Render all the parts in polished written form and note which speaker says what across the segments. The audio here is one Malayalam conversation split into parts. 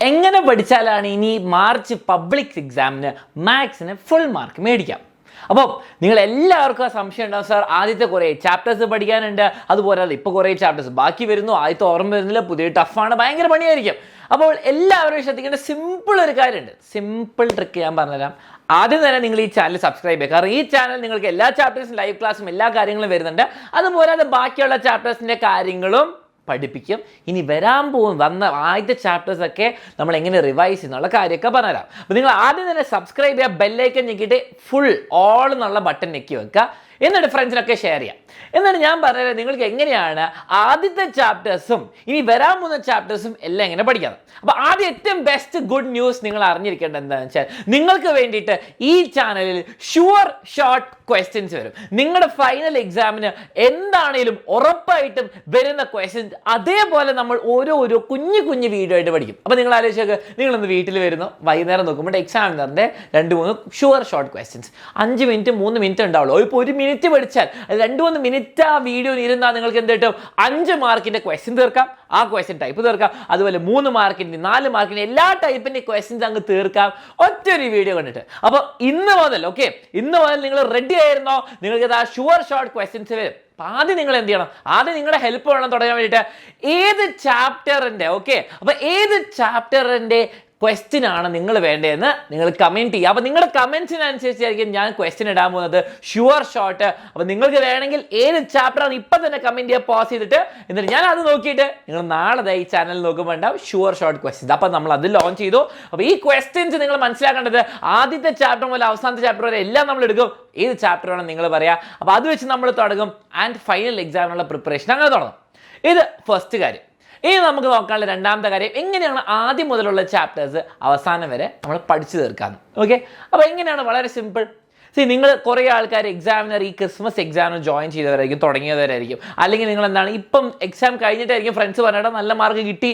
Speaker 1: എങ്ങനെ പഠിച്ചാലാണ് ഇനി മാർച്ച് പബ്ലിക് എക്സാമിന് മാത്സിന് ഫുൾ മാർക്ക് മേടിക്കാം? അപ്പോൾ നിങ്ങൾ എല്ലാവർക്കും ആ സംശയം ഉണ്ടാവും, സാർ ആദ്യത്തെ കുറേ ചാപ്റ്റേഴ്സ് പഠിക്കാനുണ്ട്, അതുപോലെ ഇപ്പോൾ കുറേ ചാപ്റ്റേഴ്സ് ബാക്കി വരുന്നു, ആദ്യത്തെ ഓർമ്മ വരുന്നില്ല, പുതിയ ടഫാണ്, ഭയങ്കര പണിയായിരിക്കും. അപ്പോൾ എല്ലാവരും ശ്രദ്ധിക്കേണ്ട സിമ്പിൾ ഒരു കാര്യമുണ്ട്, സിമ്പിൾ ട്രിക്ക് ഞാൻ പറഞ്ഞുതരാം. ആദ്യം തന്നെ നിങ്ങൾ ഈ ചാനൽ സബ്സ്ക്രൈബ് ചെയ്യുക. കാരണം ഈ ചാനൽ നിങ്ങൾക്ക് എല്ലാ ചാപ്റ്റേഴ്സും ലൈവ് ക്ലാസ്സും എല്ലാ കാര്യങ്ങളും വരുന്നുണ്ട്. അതുപോലെ ബാക്കിയുള്ള ചാപ്റ്റേഴ്സിൻ്റെ കാര്യങ്ങളും പഠിപ്പിക്കും. ഇനി വന്ന ആദ്യത്തെ ചാപ്റ്റേഴ്സൊക്കെ നമ്മൾ എങ്ങനെ റിവൈസ് ചെയ്യുന്നുള്ള കാര്യമൊക്കെ പറഞ്ഞുതരാം. അപ്പോൾ നിങ്ങൾ ആദ്യം തന്നെ സബ്സ്ക്രൈബ് ചെയ്യുക, ബെല്ലൈക്കൻ ഞെക്കിയിട്ട് ഫുൾ ഓൾ എന്നുള്ള ബട്ടൺ ഞെക്കി വെക്കുക. എന്നിട്ട് ഫ്രണ്ട്സിനൊക്കെ ഷെയർ ചെയ്യാം. എന്നിട്ട് ഞാൻ പറഞ്ഞത് നിങ്ങൾക്ക് എങ്ങനെയാണ് ആദ്യത്തെ ചാപ്റ്റേഴ്സും ഇനി വരാൻ പോകുന്ന ചാപ്റ്റേഴ്സും എല്ലാം എങ്ങനെ പഠിക്കാം. അപ്പോൾ ആദ്യം ഏറ്റവും ബെസ്റ്റ് ഗുഡ് ന്യൂസ് നിങ്ങൾ അറിഞ്ഞിരിക്കേണ്ടത് എന്താണെന്ന് വെച്ചാൽ, നിങ്ങൾക്ക് വേണ്ടിയിട്ട് ഈ ചാനലിൽ ഷുവർ ഷോർട്ട് ക്വസ്റ്റ്യൻസ് വരും. നിങ്ങളുടെ ഫൈനൽ എക്സാമിന് എന്താണേലും ഉറപ്പായിട്ടും വരുന്ന ക്വസ്റ്റ്യൻസ് അതേപോലെ നമ്മൾ ഓരോ കുഞ്ഞു വീഡിയോ ആയിട്ട് പഠിക്കും. അപ്പോൾ നിങ്ങൾ ആലോചിച്ചൊക്കെ, നിങ്ങളൊന്ന് വീട്ടിൽ വരുന്നു, വൈകുന്നേരം നോക്കുമ്പോൾ എക്സാമിനറിൻ്റെ 2-3 sure short questions 5 minute 3 minute ഉണ്ടാവുള്ളൂ. ഇപ്പോൾ 1 മിനിറ്റ് പഠിച്ചാൽ 2-3 മിനിറ്റ് ആ വീഡിയോ ഇരുന്നാൽ നിങ്ങൾക്ക് എന്ത് കിട്ടും? 5 മാർക്കിൻ്റെ ക്വസ്റ്റ്യൻ തീർക്കാം, ആ ക്വസ്റ്റ്യൻ ടൈപ്പ് തീർക്കാം. അതുപോലെ 3 മാർക്കിൻ്റെ 4 മാർക്കിൻ്റെ എല്ലാ ടൈപ്പിൻ്റെ ക്വസ്റ്റ്യൻസ് അങ്ങ് തീർക്കാം ഒറ്റൊരു വീഡിയോ കണ്ടിട്ട്. അപ്പോൾ ഇന്ന് മുതൽ നിങ്ങൾ റെഡി ആയിരുന്നോ? നിങ്ങൾക്ക് ആ ഷുവർ ഷോർട്ട് ക്വസ്റ്റ്യൻസ് വരും. ആദ്യം നിങ്ങൾ എന്ത് ചെയ്യണം? ആദ്യം നിങ്ങളുടെ ഹെൽപ്പ് വേണം തുടങ്ങാൻ വേണ്ടിയിട്ട്. ഏത് ചാപ്റ്ററിൻ്റെ ക്വസ്റ്റ്യൻ ആണ് നിങ്ങൾ വേണ്ടതെന്ന് നിങ്ങൾ കമൻറ്റ് ചെയ്യുക. അപ്പോൾ നിങ്ങളുടെ കമൻസിനനുസരിച്ചായിരിക്കും ഞാൻ ക്വസ്റ്റ്യൻ ഇടാൻ പോകുന്നത്, ഷുവർ ഷോർട്ട്. അപ്പോൾ നിങ്ങൾക്ക് വേണമെങ്കിൽ ഏത് ചാപ്റ്ററാണ് ഇപ്പം തന്നെ കമൻറ്റ് ചെയ്യുക, പോസ് ചെയ്തിട്ട്. എന്നിട്ട് ഞാൻ അത് നോക്കിയിട്ട് നിങ്ങൾ നാളെ ഈ ചാനൽ നോക്കുമ്പോൾ ഉണ്ടാവും ഷുവർ ഷോർട്ട് ക്വസ്റ്റ്യൻസ്. അപ്പോൾ നമ്മൾ അത് ലോഞ്ച് ചെയ്തു. അപ്പോൾ ഈ ക്വസ്റ്റ്യൻസ് നിങ്ങൾ മനസ്സിലാക്കേണ്ടത് ആദ്യത്തെ ചാപ്റ്റർ മുതൽ അവസാനത്തെ ചാപ്റ്റർ വരെ എല്ലാം നമ്മൾ എടുക്കും. ഏത് ചാപ്റ്ററാണ് നിങ്ങൾ പറയുക. അപ്പോൾ അത് വെച്ച് നമ്മൾ തുടങ്ങും ആൻഡ് ഫൈനൽ എക്സാമിനുള്ള പ്രിപ്പറേഷൻ അങ്ങനെ തുടങ്ങും. ഇത് ഫസ്റ്റ് കാര്യം. ഇനി നമുക്ക് നോക്കാനുള്ള രണ്ടാമത്തെ കാര്യം, എങ്ങനെയാണ് ആദ്യം മുതലുള്ള ചാപ്റ്റേഴ്സ് അവസാനം വരെ നമ്മൾ പഠിച്ചു തീർക്കാമെന്ന്. ഓക്കെ, അപ്പോൾ എങ്ങനെയാണ്? വളരെ സിമ്പിൾ. നിങ്ങൾ കുറേ ആൾക്കാർ എക്സാമിനർ ഈ ക്രിസ്മസ് എക്സാമിന് ജോയിൻ ചെയ്തവരായിരിക്കും, തുടങ്ങിയവരായിരിക്കും. അല്ലെങ്കിൽ നിങ്ങൾ എന്താണ് ഇപ്പം എക്സാം കഴിഞ്ഞിട്ടായിരിക്കും ഫ്രണ്ട്സ് പറഞ്ഞിട്ട് നല്ല മാർക്ക് കിട്ടി,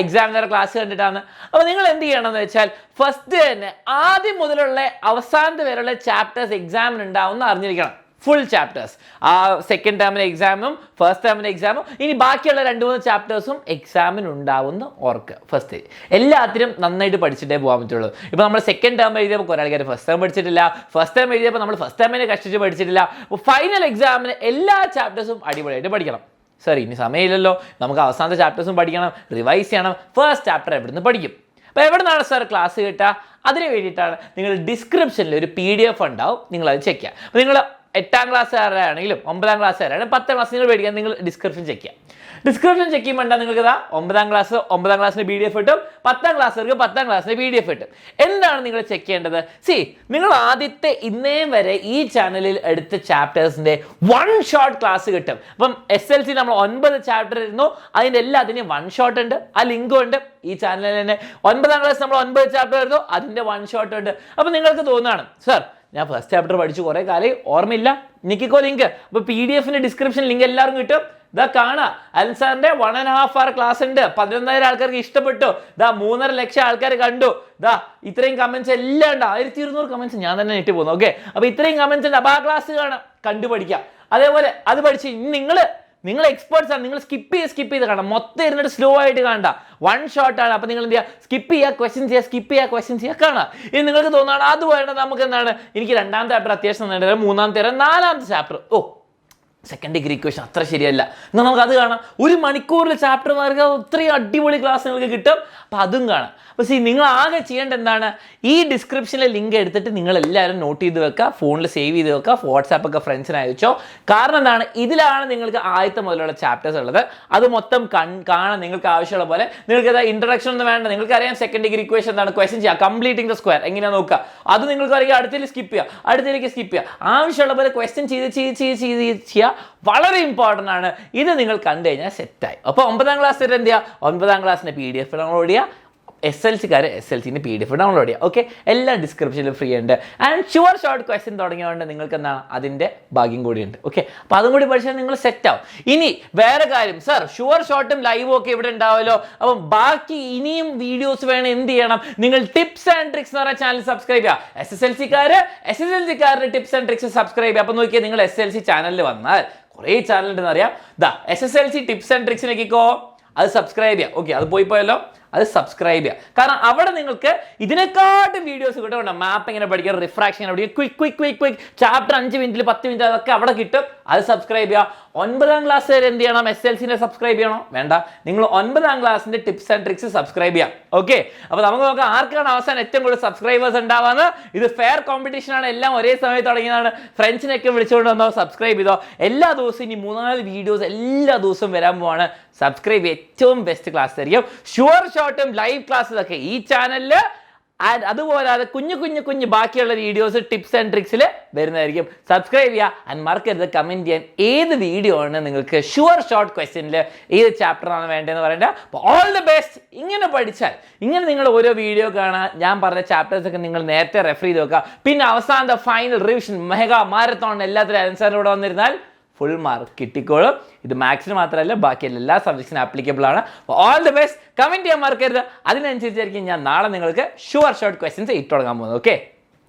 Speaker 1: എക്സാമിനർ ക്ലാസ് കണ്ടിട്ടാണ്. അപ്പോൾ നിങ്ങൾ എന്ത് ചെയ്യണമെന്ന് വെച്ചാൽ, ഫസ്റ്റ് തന്നെ ആദ്യം മുതലുള്ള അവസാനത്തെ വരെയുള്ള ചാപ്റ്റേഴ്സ് എക്സാമിന് ഉണ്ടാവുമെന്ന് അറിഞ്ഞിരിക്കണം. ഫുൾ ചാപ്റ്റേഴ്സ്, ആ സെക്കൻഡ് ടേമിലെ എക്സാമും ഫസ്റ്റ് ടേമിലെ എക്സാമും ഇനി ബാക്കിയുള്ള 2-3 ചാപ്റ്റേഴ്സും എക്സാമിന് ഉണ്ടാവുമെന്ന് ഓർക്കുക. ഫസ്റ്റ് എല്ലാത്തിനും നന്നായിട്ട് പഠിച്ചിട്ടേ പോകാൻ പറ്റുള്ളൂ. ഇപ്പോൾ നമ്മൾ സെക്കൻഡ് ടേം എഴുതിയപ്പോൾ കുറേ ആൾക്കാർ ഫസ്റ്റ് ടേം പഠിച്ചിട്ടില്ല, ഫസ്റ്റ് ടേം എഴുതിയപ്പോൾ നമ്മൾ ഫസ്റ്റ് ടേമിനെ കഷ്ടിച്ച് പഠിച്ചിട്ടില്ല. അപ്പോൾ ഫൈനൽ എക്സാമിന് എല്ലാ ചാപ്റ്റേഴ്സും അടിപൊളിയായിട്ട് പഠിക്കണം. സർ ഇനി സമയമില്ലല്ലോ, നമുക്ക് അവസാനത്തെ ചാപ്റ്റേഴ്സും പഠിക്കണം, റിവൈസ് ചെയ്യണം. ഫസ്റ്റ് ചാപ്റ്റർ എവിടുന്ന് പഠിക്കും? അപ്പോൾ എവിടെ നിന്നാണ് സാർ ക്ലാസ് കിട്ടുക? അതിന് വേണ്ടിയിട്ടാണ് നിങ്ങൾ ഡിസ്ക്രിപ്ഷനിൽ ഒരു PDF ഉണ്ടാവും, നിങ്ങളത് ചെക്ക് ചെയ്യുക. അപ്പോൾ നിങ്ങൾ 8ാം ക്ലാസ്സുകാരാണെങ്കിലും 9ാം ക്ലാസ്സുകാരാണെങ്കിലും 10ാം ക്ലാസ് നിങ്ങൾ പഠിക്കാൻ നിങ്ങൾ ഡിസ്ക്രിപ്ഷൻ ചെക്ക് ചെയ്യുക. ഡിസ്ക്രിപ്ഷൻ ചെക്ക് ചെയ്യുമ്പോൾ നിങ്ങൾക്ക് 9ാം ക്ലാസ്സിന് PDF കിട്ടും, 10ാം ക്ലാസ്സുകാർക്ക് 10ാം ക്ലാസ്സിന് PDF കിട്ടും. എന്താണ് നിങ്ങൾ ചെക്ക് ചെയ്യേണ്ടത്? നിങ്ങൾ ആദ്യത്തെ ഇന്നേ വരെ ഈ ചാനലിൽ എടുത്ത ചാപ്റ്റേഴ്സിൻ്റെ 1 ഷോട്ട് ക്ലാസ് കിട്ടും. അപ്പം SSLC നമ്മൾ 9 ചാപ്റ്റർ ഇരുന്നു, അതിൻ്റെ എല്ലാത്തിനും 1 ഷോട്ട് ഉണ്ട്, ആ ലിങ്കും ഉണ്ട് ഈ ചാനലിൽ തന്നെ. 9ാം ക്ലാസ് നമ്മൾ 9 ചാപ്റ്റർ എടുത്തു, അതിൻ്റെ 1 ഷോട്ട് ഉണ്ട്. അപ്പോൾ നിങ്ങൾക്ക് തോന്നുകയാണ്, സർ ഞാൻ ഫസ്റ്റ് ചാപ്റ്റർ പഠിച്ചു കുറേ കാലം ഓർമ്മയില്ല, നിക്കിക്കോ ലിങ്ക്. അപ്പോൾ PDF-ന്റെ ഡിസ്ക്രിപ്ഷൻ ലിങ്ക് എല്ലാവർക്കും കിട്ടും. ഇതാ കാണാം, അലൻ സാറിന്റെ 1.5 hour ക്ലാസ് ഉണ്ട്, 11,000 ആൾക്കാർക്ക് ഇഷ്ടപ്പെട്ടു, 3.5 ലക്ഷം ആൾക്കാർ കണ്ടു, ഇത്രയും കമന്റ്സ് എല്ലാം ഉണ്ട്, 1200 കമന്റ്സ് ഞാൻ തന്നെ നെറ്റ് പോകുന്നു. ഓക്കെ, അപ്പോൾ ഇത്രയും കമന്റ്സ് ഉണ്ട്. അപ്പോൾ ആ ക്ലാസ് കാണാം, കണ്ടു പഠിക്കാം. അതേപോലെ അത് പഠിച്ച് നിങ്ങൾ എക്സ്പേർട്സ് ആണ്, നിങ്ങൾ സ്കിപ്പ് ചെയ്ത് കാണാം, മൊത്തം ഇരുന്നിട്ട് സ്ലോ ആയിട്ട് കാണണ്ട, 1 ഷോട്ട് ആണ്. അപ്പോൾ നിങ്ങൾ എന്ത് ചെയ്യുക? സ്കിപ്പ് ചെയ്യുക, ക്വസ്റ്റ്യൻ ചെയ്യുക, കാണാം. ഇനി നിങ്ങൾക്ക് തോന്നുകയാണ് അത് വേണ്ട, നമുക്ക് എന്താണ്, എനിക്ക് 2ാം ചാപ്റ്റർ അത്യാവശ്യം നന്നായിട്ട്, 3ാമത്തെ 4ാമത്തെ ചാപ്റ്റർ സെക്കൻഡ് ഡിഗ്രി ഇക്വേഷൻ അത്ര ശരിയല്ല, എന്നാൽ നമുക്ക് അത് കാണാം. 1 മണിക്കൂറിൽ ചാപ്റ്റർ മാർക്ക് ഇത്രയും അടിപൊളി ക്ലാസ് നിങ്ങൾക്ക് കിട്ടും. അപ്പോൾ അതും കാണാം. അപ്പോൾ നിങ്ങൾ ആകെ ചെയ്യേണ്ടത് എന്താണ്? ഈ ഡിസ്ക്രിപ്ഷനിലെ ലിങ്ക് എടുത്തിട്ട് നിങ്ങൾ എല്ലാവരും നോട്ട് ചെയ്ത് വെക്കുക, ഫോണിൽ സേവ് ചെയ്ത് വെക്കുക, വാട്സാപ്പൊക്കെ ഫ്രണ്ട്സിന് അയച്ചോ. കാരണം എന്താണ്, ഇതിലാണ് നിങ്ങൾക്ക് ആദ്യത്തെ മുതലുള്ള ചാപ്റ്റേഴ്സ് ഉള്ളത്. അത് മൊത്തം കാണാൻ നിങ്ങൾക്ക് ആവശ്യമുള്ള പോലെ. നിങ്ങൾക്ക് ഇൻട്രഡക്ഷൻ ഒന്നും വേണ്ട, നിങ്ങൾക്കറിയാം സെക്കൻഡ് ഡിഗ്രി ഇക്വേഷൻ എന്താണ്, ക്വസ്റ്റ്യൻ ചെയ്യുക, കംപ്ലീറ്റിംഗ് ദ സ്ക്വയർ എങ്ങനെയാണ് നോക്കുക, അത് നിങ്ങൾക്ക് അറിയാം. അടുത്തേക്ക് സ്കിപ്പ് ചെയ്യുക, ആവശ്യമുള്ള പോലെ ക്വസ്റ്റ്യൻ ചെയ്യുക. വളരെ ഇമ്പോർട്ടൻ്റ് ആണ്. ഇത് നിങ്ങൾ കണ്ടു കഴിഞ്ഞാൽ സെറ്റായി. അപ്പോൾ 9ാം ക്ലാസ് വരെ എന്ത് ചെയ്യുക? 9ാം ക്ലാസ്സിൻ്റെ PDF ഡൗൺലോഡ് ചെയ്യുക, SSLC-ക്കാർ SSLC-ന്റെ PDF ഡൗൺലോഡ് ചെയ്യുക. ഓക്കെ, എല്ലാം ഡിസ്ക്രിപ്ഷനിൽ ഫ്രീ ഉണ്ട്. ആൻഡ് ഷുവർ ഷോർട്ട് ക്വസ്റ്റ്യൻ തുടങ്ങിയതുകൊണ്ട് നിങ്ങൾക്ക് എന്താണ് അതിൻ്റെ ഭാഗ്യം കൂടിയുണ്ട്. ഓക്കെ, അപ്പോൾ അതും കൂടി പഠിച്ചാൽ നിങ്ങൾ സെറ്റ് ആവും. ഇനി വേറെ കാര്യം, സർ ഷുവർ ഷോർട്ടും ലൈവും ഒക്കെ ഇവിടെ ഉണ്ടാവുമല്ലോ, അപ്പം ബാക്കി ഇനിയും വീഡിയോസ് വേണം, എന്ത് ചെയ്യണം? നിങ്ങൾ ടിപ്സ് ആൻഡ് ട്രിക്സ് എന്ന് പറയുന്ന ചാനൽ സബ്സ്ക്രൈബ് ചെയ്യുക. SSLC-ക്കാരുടെ ടിപ്സ് ആൻഡ് ട്രിക്സ് സബ്സ്ക്രൈബ് ചെയ്യുക. അപ്പോൾ നോക്കിയാൽ നിങ്ങൾ SSLC ചാനലിൽ വന്നാൽ കുറേ ചാനൽ ഉണ്ടെന്ന് അറിയാം. SSLC ടിപ്സ് ആൻഡ് ട്രിക്സിനേക്കോ അത് സബ്സ്ക്രൈബ് ചെയ്യാം. ഓക്കെ, അത് പോയല്ലോ, അത് സബ്സ്ക്രൈബ് ചെയ്യുക. കാരണം അവിടെ നിങ്ങൾക്ക് ഇതിനെക്കാട്ടും വീഡിയോസ് കിട്ടും. മാപ്പ് എങ്ങനെ പഠിക്കുക, റിഫ്രാക്ഷൻ എങ്ങനെ പഠിക്കുക, ക്വിക്ക് ചാപ്റ്റർ 5 മിനിറ്റിൽ 10 മിനിറ്റ് അതൊക്കെ അവിടെ കിട്ടും. അത് സബ്സ്ക്രൈബ് ചെയ്യുക. 9ാം ക്ലാസ് വരെ എന്ത് ചെയ്യണം? SSLC സബ്സ്ക്രൈബ് ചെയ്യണോ? വേണ്ട, നിങ്ങൾ 9ാം ക്ലാസ്സിന്റെ ടിപ്സ് ആൻഡ് ട്രിക്സ് സബ്സ്ക്രൈബ് ചെയ്യാം. ഓക്കെ, അപ്പോൾ നമുക്ക് നോക്കാം ആർക്കാണ് അവസാനം ഏറ്റവും കൂടുതൽ സബ്സ്ക്രൈബേഴ്സ് ഉണ്ടാവാന്ന്. ഇത് ഫെയർ കോമ്പറ്റീഷൻ ആണ്, എല്ലാം ഒരേ സമയത്ത് തുടങ്ങിയതാണ്. ഫ്രണ്ട്സിനൊക്കെ വിളിച്ചുകൊണ്ട് വന്നോ, സബ്സ്ക്രൈബ് ചെയ്തോ. എല്ലാ ദിവസവും ഇനി 3-4 വീഡിയോസ് എല്ലാ ദിവസവും വരാൻ പോവാണ്. സബ്സ്ക്രൈബ്, ഏറ്റവും ബെസ്റ്റ് ക്ലാസ് ആയിരിക്കും. ഷുവർ ഷോട്ടും ലൈവ് ക്ലാസ്സും ഒക്കെ ഈ ചാനലിൽ, ആൻഡ് അതുപോലെ കുഞ്ഞു ബാക്കിയുള്ള വീഡിയോസ് ടിപ്സ് ആൻഡ് ട്രിക്സിൽ വരുന്നതായിരിക്കും. സബ്സ്ക്രൈബ് ചെയ്യുക. ആൻഡ് മറക്കരുത് കമൻറ്റ് ചെയ്യാൻ ഏത് വീഡിയോ ആണ് നിങ്ങൾക്ക് ഷുവർ ഷോർട്ട് ക്വസ്റ്റ്യനിൽ ഏത് ചാപ്റ്ററാണ് വേണ്ടതെന്ന് പറയേണ്ടത്. അപ്പോൾ ഓൾ ദി ബെസ്റ്റ്. ഇങ്ങനെ പഠിച്ചാൽ, ഇങ്ങനെ നിങ്ങൾ ഓരോ വീഡിയോ കാണാൻ ഞാൻ പറഞ്ഞ ചാപ്റ്റേഴ്സ് ഒക്കെ നിങ്ങൾ നേരത്തെ റെഫർ ചെയ്ത് വെക്കുക. പിന്നെ അവസാനത്തെ ഫൈനൽ റിവിഷൻ മെഗാ മാരത്തോൺ എല്ലാത്തിലും ആൻസറിൻ്റെ കൂടെ വന്നിരുന്നാൽ ഫുൾ മാർക്ക് കിട്ടിക്കോളും. ഇത് മാത്സിന് മാത്രമല്ല ബാക്കി എല്ലാ സബ്ജക്ട്സിനും ആപ്ലിക്കബിൾ ആണ്. All the best. കമൻറ്റ് ചെയ്യാൻ മറക്കരുത്. അതിനനുസരിച്ചായിരിക്കും ഞാൻ നാളെ നിങ്ങൾക്ക് ഷുവർ ഷോർട്ട് ക്വസ്റ്റ്യൻസ് ഇട്ട് തുടങ്ങാൻ പോകുന്നത്. ഓക്കെ.